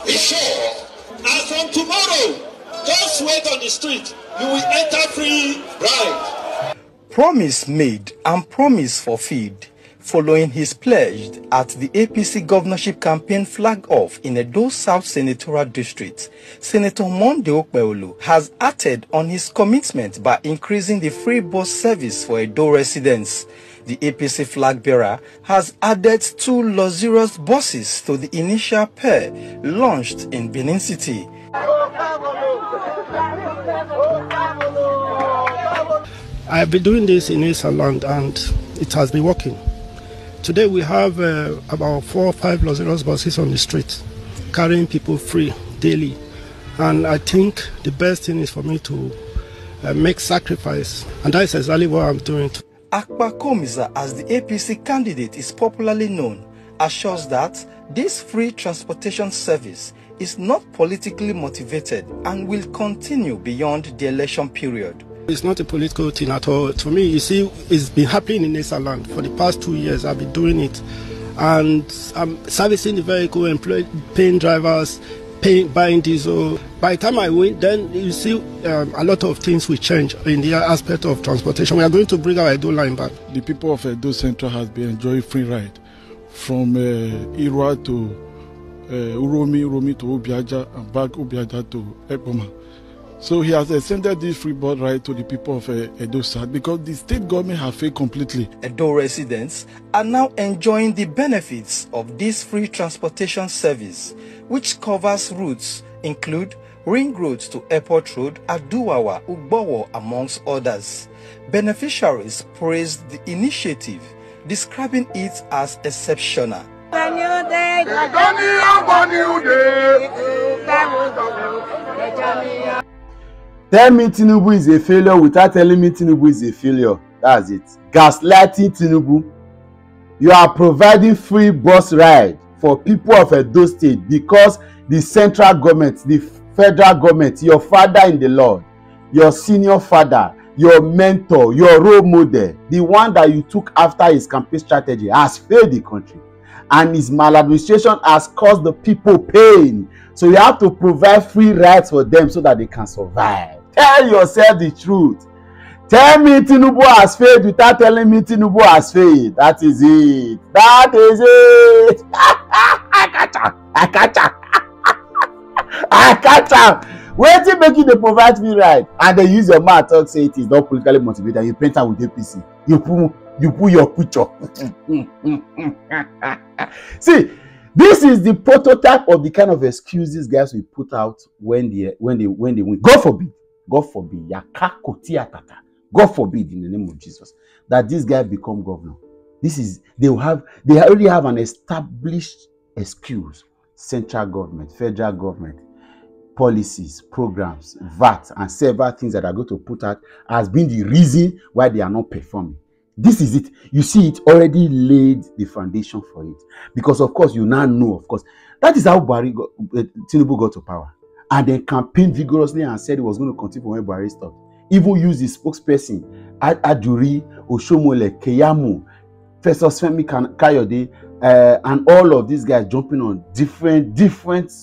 Be sure, and from tomorrow, just wait on the street. You will enter free ride. Promise made and promise fulfilled. Following his pledge at the APC governorship campaign flag off in Edo South Senatorial District, Senator Okpebholo has acted on his commitment by increasing the free bus service for Edo residents. The APC flag bearer has added 2 luxurious buses to the initial pair launched in Benin City. I've been doing this in Esaland and it has been working. Today we have about 4 or 5 luxurious buses on the street, carrying people free daily. And I think the best thing is for me to make sacrifice, and that is exactly what I'm doing. Okpebholo, as the APC candidate is popularly known, assures that this free transportation service is not politically motivated and will continue beyond the election period. It's not a political thing at all. To me, you see, it's been happening in Esaland for the past 2 years. I've been doing it, and I'm servicing the vehicle, paying drivers, buying diesel. By the time I win, then you see a lot of things will change in the aspect of transportation. We are going to bring our Edo line back. The people of Edo Central has been enjoying free ride from Irwa to Uromi to Obiaja, and back Obiaja to Ekpoma. So he has extended this free bus ride to the people of Edo South because the state government have failed completely. Edo residents are now enjoying the benefits of this free transportation service, which covers routes include Ring Road to Airport Road, Aduwawa, Ugbowo, amongst others. Beneficiaries praised the initiative, describing it as exceptional. Tell me Tinubu is a failure without telling me Tinubu is a failure. That's it. Gaslighting Tinubu. You are providing free bus ride for people of Edo State because the central government, the federal government, your father in the Lord, your senior father, your mentor, your role model, the one that you took after his campaign strategy has failed the country. And his maladministration has caused the people pain. So you have to provide free rides for them so that they can survive. Tell yourself the truth. Tell me Tinubu has failed without telling me Tinubu has failed. That is it. That is it. I catch am. Wait till make you dey provide free ride and they use your mouth talk say it is not politically motivated. You paint am with APC. You put your picture. See, this is the prototype of the kind of excuses guys will put out when they win. God forbid. God forbid. God forbid in the name of Jesus that this guy become governor. They already have an established excuse. Central government, federal government, policies, programs, VAT, and several things that are going to put out has been the reason why they are not performing. This is it. You see, it already laid the foundation for it. Because, of course, you now know, of course, that is how Tinubu got to power. And then campaigned vigorously and said he was going to continue when Buhari stopped. Even used his spokesperson, Aduri, Oshomole, Keyamu, Festus Femi Kayode, and all of these guys jumping on different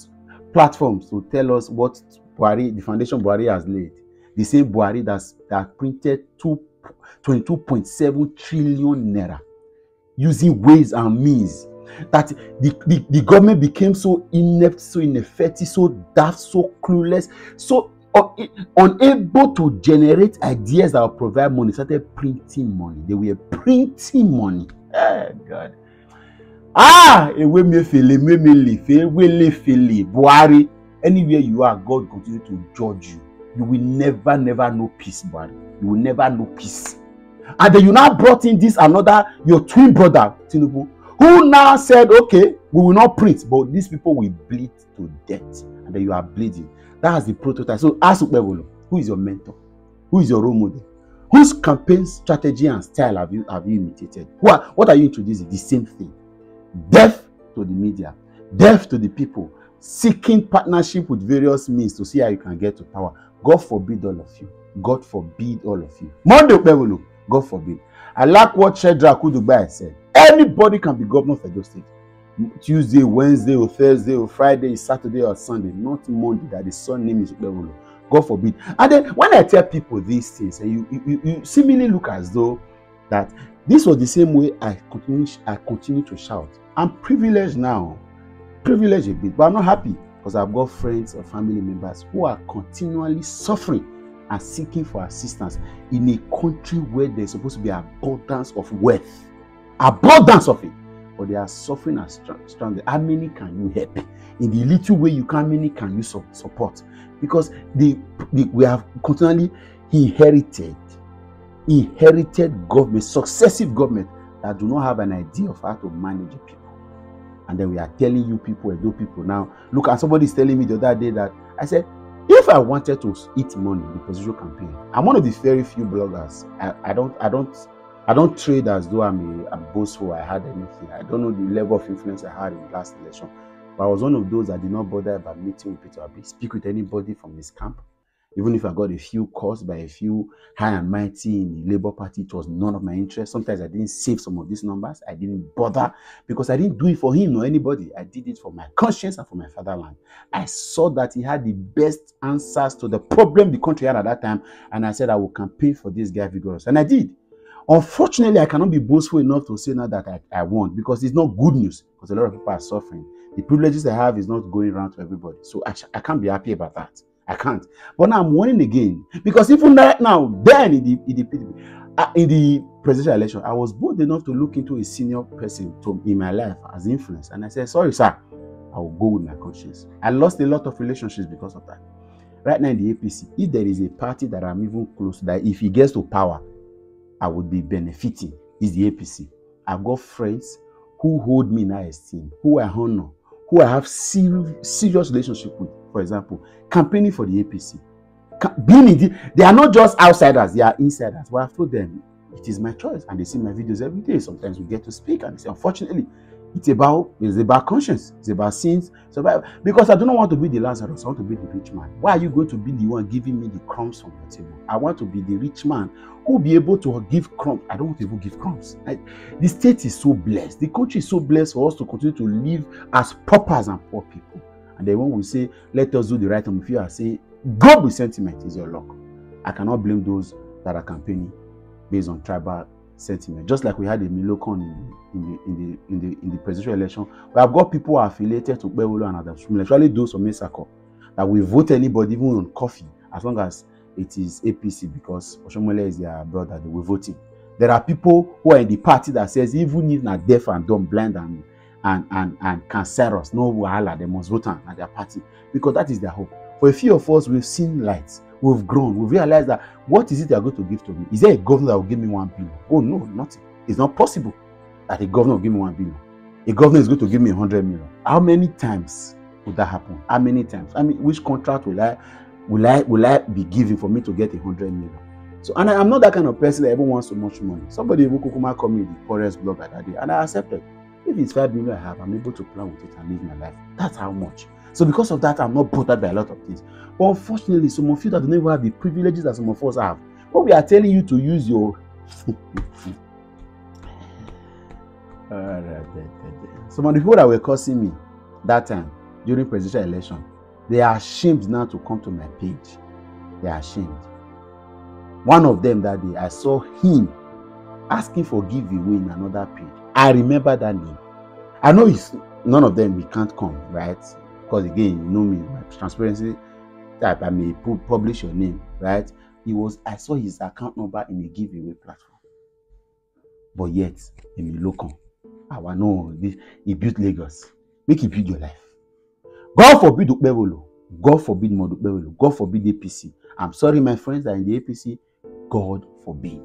platforms to tell us what the foundation Buhari has laid. The same Buhari that printed 22.7 trillion naira using ways and means that the government became so inept, so ineffective, so daft, so clueless, so unable to generate ideas that will provide money. Started printing money. They were printing money. Oh God. Buhari, anywhere you are, God continue to judge you. You will never know peace, Buhari. You will never know peace. And then you now brought in your twin brother, Tinubu, who now said, okay, we will not print, but these people will bleed to death. And then you are bleeding. That's the prototype. So ask Okpebholo, who is your mentor? Who is your role model? Whose campaign strategy and style have you imitated? What are you introducing? The same thing. Deaf to the media, deaf to the people, seeking partnership with various means to see how you can get to power. God forbid all of you. God forbid all of you. Okpebholo, God forbid. I like what Shedrack Kudubai said. Anybody can be governor of Edo State. Tuesday, Wednesday, or Thursday, or Friday, Saturday, or Sunday, not Monday, that the son name is Okpebholo. God forbid. And then when I tell people these things, and you seemingly look as though that this was the same way I continue to shout. I'm privileged now, privileged a bit, but I'm not happy because I've got friends or family members who are continually suffering and seeking for assistance in a country where there's supposed to be abundance of wealth, abundance of it. But they are suffering and stranded. How many can you help? In the little way you can, how many can you support? Because we have continually inherited government, successive government that do not have an idea of how to manage people. And then we are telling you people, Edo people now, look, and somebody is telling me the other day that I said, if I wanted to eat money in the presidential campaign, I'm one of the very few bloggers. I don't trade as though I'm a boastful. I had anything. I don't know the level of influence I had in the last election. But I was one of those that did not bother about meeting with Peter Obi, speak with anybody from his camp. Even if I got a few calls by a few high and mighty in the Labour Party, it was none of my interest. Sometimes I didn't save some of these numbers. I didn't bother because I didn't do it for him or anybody. I did it for my conscience and for my fatherland. I saw that he had the best answers to the problem the country had at that time. And I said, I will campaign for this guy vigorous. And I did. Unfortunately, I cannot be boastful enough to say now that I won because it's not good news because a lot of people are suffering. The privileges I have is not going around to everybody. So I can't be happy about that. I can't. But now I'm warning again because even right now, then in the presidential election, I was bold enough to look into a senior person in my life as influence. And I said, sorry, sir, I will go with my conscience. I lost a lot of relationships because of that. Right now in the APC, if there is a party that I'm even close to, that if he gets to power, I would be benefiting, is the APC. I've got friends who hold me in high esteem, who I honor, who I have serious relationship with. For example, campaigning for the APC. They are not just outsiders, they are insiders. But I've told them, it is my choice. And they see my videos every day. Sometimes we get to speak and they say, unfortunately, it's about conscience. It's about sins. Because I do not want to be the Lazarus. I want to be the rich man. Why are you going to be the one giving me the crumbs from the table? I want to be the rich man who will be able to give crumbs. I don't want to even give crumbs. The state is so blessed. The country is so blessed for us to continue to live as paupers and poor people. And then when we say, let us do the right thing, if you are saying, go with sentiment is your luck. I cannot blame those that are campaigning based on tribal sentiment. Just like we had a Milocon in the presidential election, we have got people affiliated to Okpebholo and others, especially those from Mesako, that will vote anybody even on coffee as long as it is APC because Oshomole is their brother, they will vote him. There are people who are in the party that says even if not deaf and dumb, blind and cancerous, no wahala, they must vote at their party because that is their hope. For a few of us, we've seen lights. We've grown. We've realized that what is it they are going to give to me? Is there a governor that will give me 1 billion? Oh, no, nothing. It's not possible that a governor will give me 1 billion. A governor is going to give me 100 million. How many times would that happen? How many times? I mean, which contract will I be giving for me to get 100 million? So, and I'm not that kind of person that ever wants so much money. Somebody will call me the poorest blogger that day, and I accepted. If it's 5 million I have, I'm able to plan with it and live my life. That's how much. So because of that, I'm not bothered by a lot of things. But unfortunately, some of you that don't even have the privileges that some of us have. But we are telling you to use your... Some of the people that were cursing me that time during presidential election, they are ashamed now to come to my page. They are ashamed. One of them that day, I saw him asking for giveaway in another page. I remember that name. I know it's none of them, we can't come, right? Because again, you know me, my transparency type, I may publish your name, right? I saw his account number in a giveaway platform. But yet, in the local, he built Lagos. Make it build your life. God forbid Okpebholo. God forbid Okpebholo. God forbid APC. I'm sorry, my friends that are in the APC. God forbid.